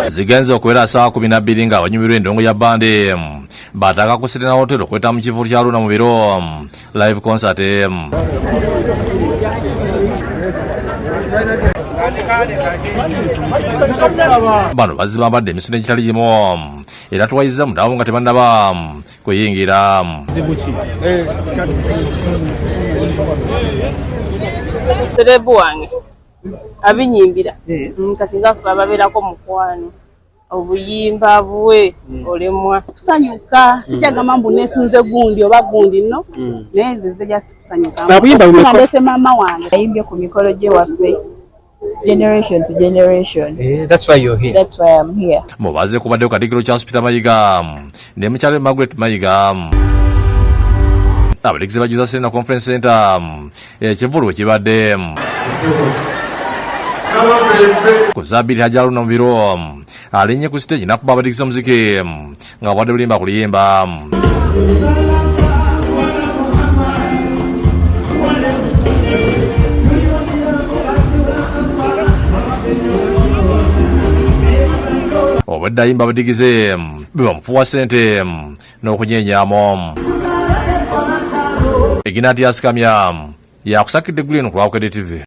zigenze okubeera saa 12 nga abanyumirwa endongo ya bande bataka ku Serena Hotel okweta mu kivulu kya Luna mu biro live concert. Bano bazima badde emisinde egitali gimu era tuwayiza mudaawo nga tebannaba kweyingira. Serebu wange abinyimbira kati ngafe ababeerako mukwano obuyimba bwe olemwa kusanyuka sijagamba mbu nesunze gundi oba gundi no naye nze zijja kusanyuka ndese mama wange ayimbye ku mikolo gye waffe generation to generation. That's why you're here. That's why I'm here. Mubaze kubadde Katikkiro Charles Peter Mayiga ne mukyala Margaret Mayiga abalegeze bajuza Serena Conference Center ekivulu ekibadde kuzabiri hajja Luna mu biro alinye ku stage nakuba abalegeze muziki nga badde bulimba kuliyimba. Obadde ayimba abadigize bebamufuwa ssente n'okunyenyaamu. Ignatius Kamya yakusakidde Green ku Lwakede TV.